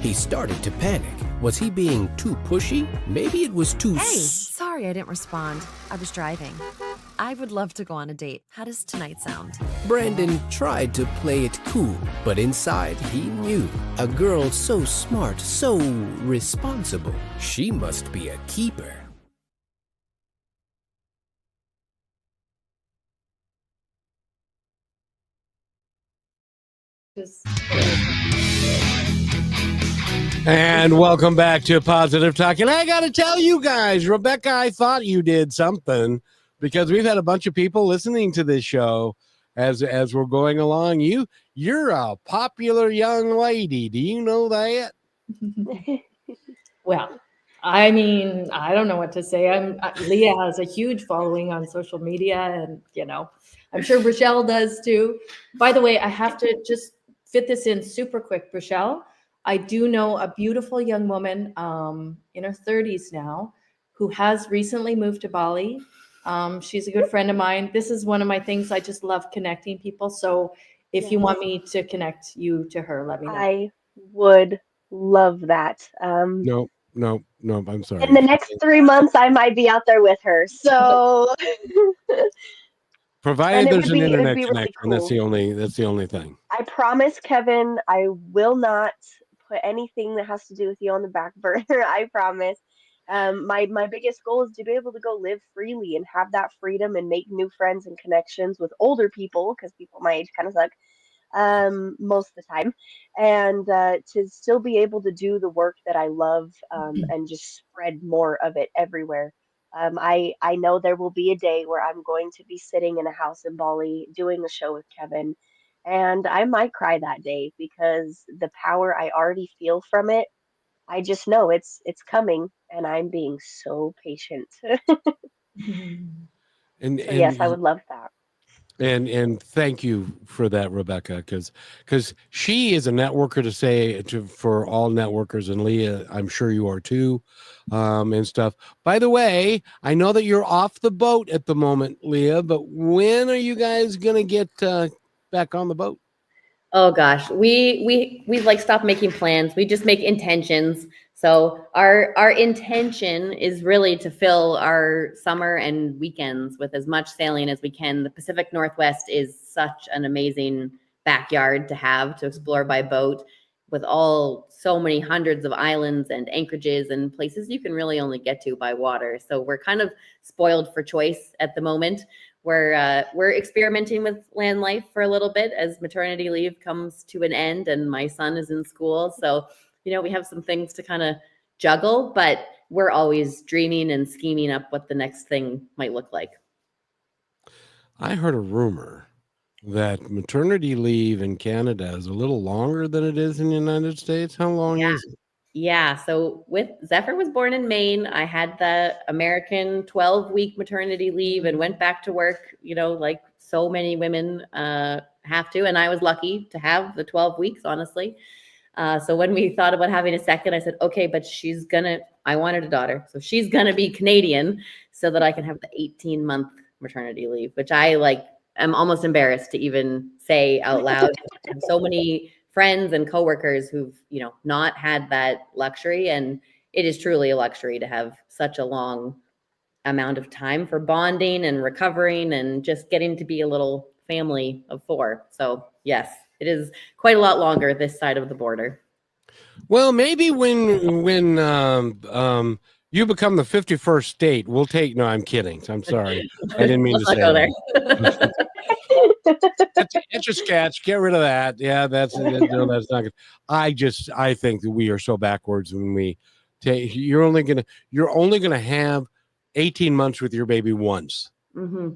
He started to panic. Was he being too pushy? Maybe it was too... Hey, sorry I didn't respond. I was driving. I would love to go on a date. How does tonight sound? Brandon tried to play it cool, but inside he knew. A girl so smart, so responsible. She must be a keeper. And welcome back to Positive Talk. And I got to tell you guys, Rebecca, I thought you did something, because we've had a bunch of people listening to this show as we're going along. You're a popular young lady. Do you know that? Well, I mean, I don't know what to say. Leah has a huge following on social media, and I'm sure Rochelle does too. By the way, I have to just fit this in super quick, Rochelle. I do know a beautiful young woman in her 30s now who has recently moved to Bali. She's a good friend of mine. This is one of my things. I just love connecting people. So if you want me to connect you to her, let me know. I would love that. No, I'm sorry. In the next 3 months, I might be out there with her. So, provided there's an internet really connection, cool. that's the only thing. I promise, Kevin, I will not put anything that has to do with you on the back burner. I promise. My biggest goal is to be able to go live freely and have that freedom and make new friends and connections with older people, because people my age kind of suck most of the time, and to still be able to do the work that I love, and just spread more of it everywhere. I know there will be a day where I'm going to be sitting in a house in Bali doing a show with Kevin, and I might cry that day, because the power I already feel from it I just know it's coming, and I'm being so patient. And So yes, I and would love that. and thank you for that, Rebecca, because she is a networker, to say for all networkers, and Leah, I'm sure you are too, and stuff. By the way, I know that you're off the boat at the moment, Leah, but when are you guys gonna get back on the boat? Oh gosh, we like stop making plans. We just make intentions. So our intention is really to fill our summer and weekends with as much sailing as we can. The Pacific Northwest is such an amazing backyard to have to explore by boat, with all so many hundreds of islands and anchorages and places you can really only get to by water. So we're kind of spoiled for choice at the moment. We're experimenting with land life for a little bit as maternity leave comes to an end and my son is in school. So, we have some things to kind of juggle, but we're always dreaming and scheming up what the next thing might look like. I heard a rumor that maternity leave in Canada is a little longer than it is in the United States. How long Yeah. is it? Yeah, so with Zephyr was born in Maine. I had the American 12-week maternity leave and went back to work, like so many women have to. And I was lucky to have the 12 weeks, honestly. So when we thought about having a second, I said, okay, but I wanted a daughter. So she's going to be Canadian so that I can have the 18-month maternity leave, which I'm almost embarrassed to even say out loud. I have so many friends and coworkers who've, not had that luxury. And it is truly a luxury to have such a long amount of time for bonding and recovering and just getting to be a little family of 4. So yes, it is quite a lot longer this side of the border. Well, maybe when you become the 51st state, we'll take. No, I'm kidding. I'm sorry. I didn't mean to say go there. that. It's a sketch. Get rid of that. Yeah, that's no, that's not good. I think that we are so backwards when we take. You're only gonna have 18 months with your baby once. Mm-hmm.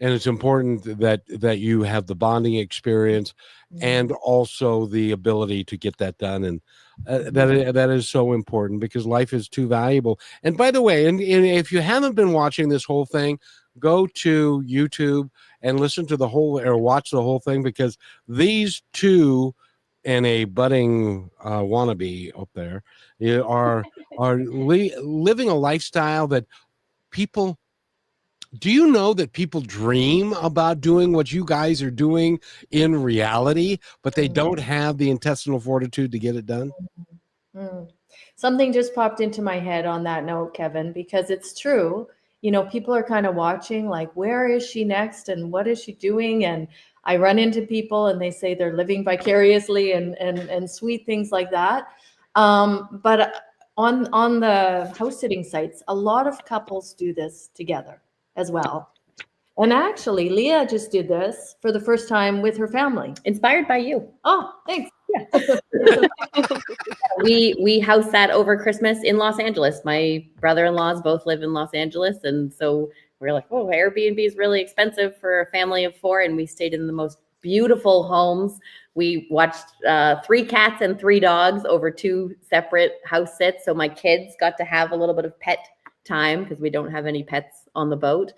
And it's important that you have the bonding experience and also the ability to get that done. And that is so important because life is too valuable. And by the way, and if you haven't been watching this whole thing, go to YouTube and listen to the whole or watch the whole thing, because these two and a budding wannabe up there are living a lifestyle that people. Do you know that people dream about doing what you guys are doing in reality, but they don't have the intestinal fortitude to get it done? Something just popped into my head on that note, Kevin, because it's true. People are kind of watching, like, where is she next and what is she doing? And I run into people and they say they're living vicariously and sweet things like that. But on the house sitting sites, a lot of couples do this together as well. And actually, Leah just did this for the first time with her family. Inspired by you. Oh, thanks. Yeah. We house sat over Christmas in Los Angeles. My brother-in-laws both live in Los Angeles. And so we're like, oh, Airbnb is really expensive for a family of 4. And we stayed in the most beautiful homes. We watched 3 cats and 3 dogs over 2 separate house sits. So my kids got to have a little bit of pet time because we don't have any pets on the boat.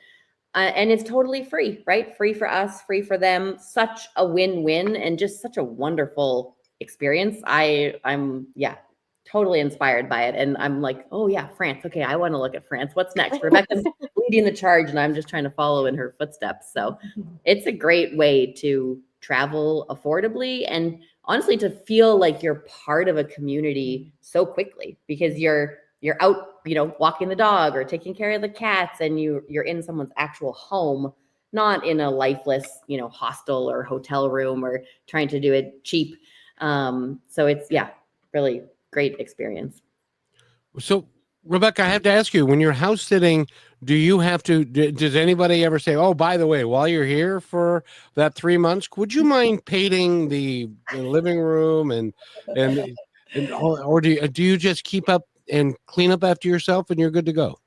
And it's totally free, right? Free for us, free for them. Such a win-win and just such a wonderful experience. I'm totally inspired by it. And I'm like, oh yeah, France. Okay, I want to look at France. What's next? Rebecca's leading the charge and I'm just trying to follow in her footsteps. So it's a great way to travel affordably and honestly to feel like you're part of a community so quickly because you're out, walking the dog or taking care of the cats and you're in someone's actual home, not in a lifeless, hostel or hotel room or trying to do it cheap. So it's, really great experience. So, Rebecca, I have to ask you, when you're house sitting, does anybody ever say, oh, by the way, while you're here for that 3 months, would you mind painting the living room or do you just keep up and clean up after yourself and you're good to go?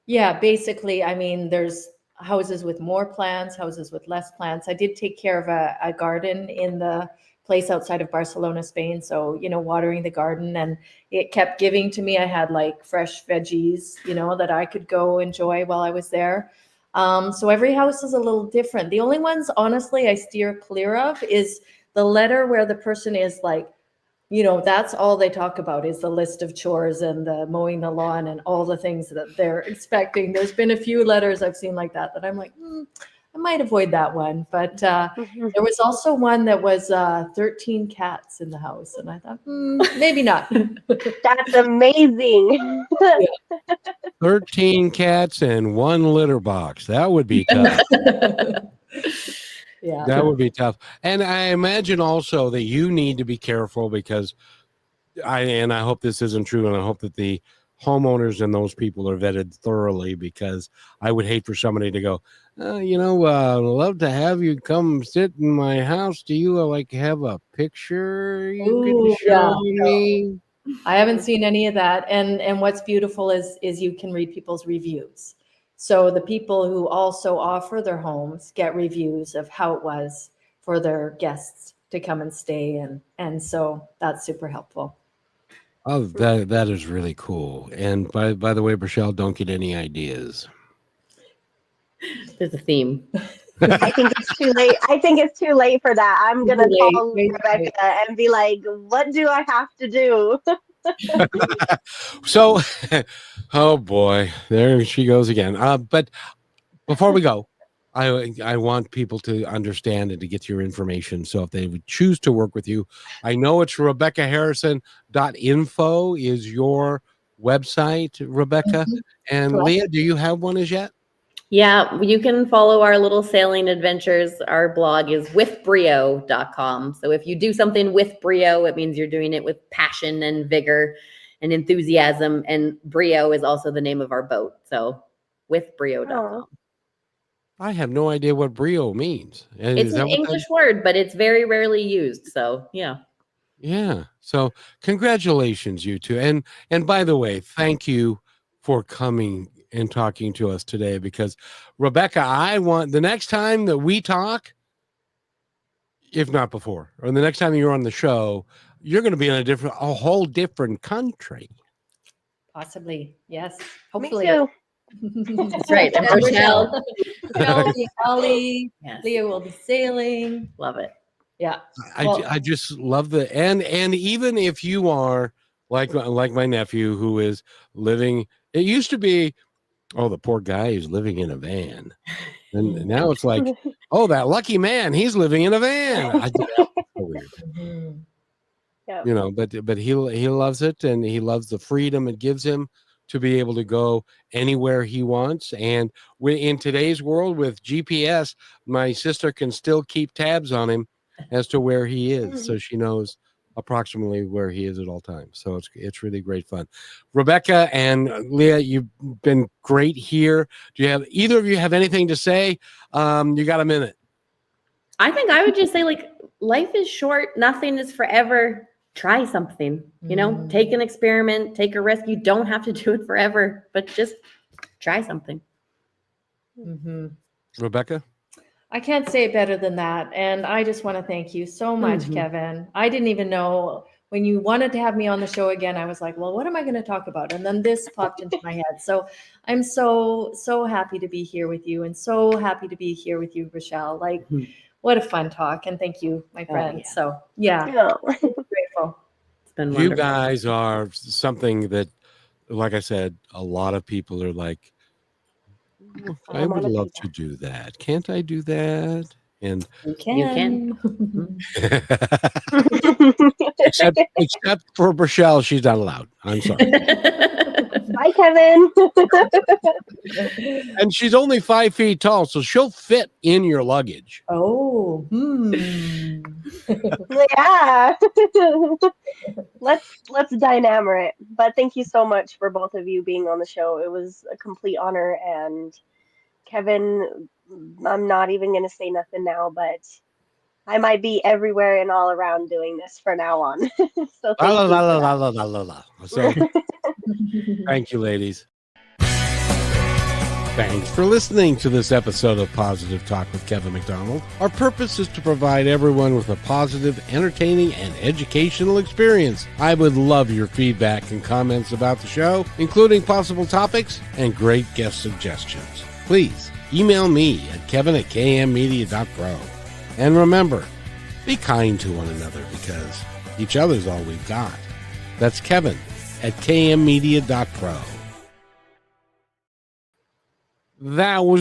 Yeah, basically, I mean, there's houses with more plants, houses with less plants. I did take care of a garden in the place outside of Barcelona, Spain. So, watering the garden, and it kept giving to me. I had like fresh veggies, that I could go enjoy while I was there. So every house is a little different. The only ones, honestly, I steer clear of is the letter where the person is like, that's all they talk about is the list of chores and the mowing the lawn and all the things that they're expecting. There's been a few letters I've seen like that I'm like, I might avoid that one. But there was also one that was 13 cats in the house. And I thought, maybe not. That's amazing. 13 cats and 1 litter box. That would be tough. Yeah. That would be tough. And I imagine also that you need to be careful because I hope this isn't true, and I hope that the homeowners and those people are vetted thoroughly, because I would hate for somebody to go, I'd love to have you come sit in my house. Do you have a picture you can show me? I haven't seen any of that. And what's beautiful is you can read people's reviews. So the people who also offer their homes get reviews of how it was for their guests to come and stay. And so that's super helpful. Oh, that is really cool. And by the way, Rochelle, don't get any ideas. There's a theme. I think it's too late. I think it's too late for that. I'm going to call Rebecca and be like, what do I have to do? So, oh boy, there she goes again. But before we go, I want people to understand and to get your information. So if they would choose to work with you, I know it's RebeccaHarrison.info is your website, Rebecca. And Leah, do you have one as yet? Yeah, you can follow our little sailing adventures. Our blog is withbrio.com. So if you do something with brio, it means you're doing it with passion and vigor and enthusiasm. And brio is also the name of our boat. So withbrio.com. I have no idea what brio means. It's an English word, but it's very rarely used. So yeah. Yeah. So congratulations, you two. And by the way, thank you for coming and talking to us today, because Rebecca, I want the next time that we talk, if not before, or the next time you're on the show, you're going to be in a whole different country. Possibly. Yes. Hopefully. Me too. That's right. And Rochelle. Will be Ollie. Yes. Leah will be sailing. Love it. Yeah. I just love and even if you are like my nephew who is living, it used to be, oh, the poor guy is living in a van. And now it's like, oh, that lucky man, he's living in a van. I think that's so weird. Yeah. But he loves it, and he loves the freedom it gives him to be able to go anywhere he wants. And in today's world with GPS, my sister can still keep tabs on him as to where he is. So she knows approximately where he is at all times. So it's really great fun. Rebecca and Leah, you've been great here. Do you have either of you have anything to say? You got a minute. I think I would just say, life is short. Nothing is forever. Try something, take an experiment, take a risk. You don't have to do it forever, but just try something. Rebecca? I can't say it better than that. And I just want to thank you so much, Kevin. I didn't even know when you wanted to have me on the show again, I was like, well, what am I going to talk about? And then this popped into my head. So I'm so happy to be here with you, and so happy to be here with you, Rochelle. What a fun talk. And thank you, my friend. Yeah. So yeah. Grateful. It's been wonderful. You guys are something that, like I said, a lot of people are like, I would love to do that. Can't I do that? And you can. except for Rochelle, she's not allowed. I'm sorry. Bye, Kevin. And she's only 5 feet tall, so she'll fit in your luggage. Oh, Yeah. Let's dynamite it. But thank you so much for both of you being on the show. It was a complete honor. And Kevin, I'm not even going to say nothing now, but I might be everywhere and all around doing this from now on. So So thank you, ladies. Thanks for listening to this episode of Positive Talk with Kevin McDonald. Our purpose is to provide everyone with a positive, entertaining, and educational experience. I would love your feedback and comments about the show, including possible topics and great guest suggestions. Please email me at kevin@kmmedia.pro. And remember, be kind to one another because each other's all we've got. That's Kevin@kmmedia.pro. That was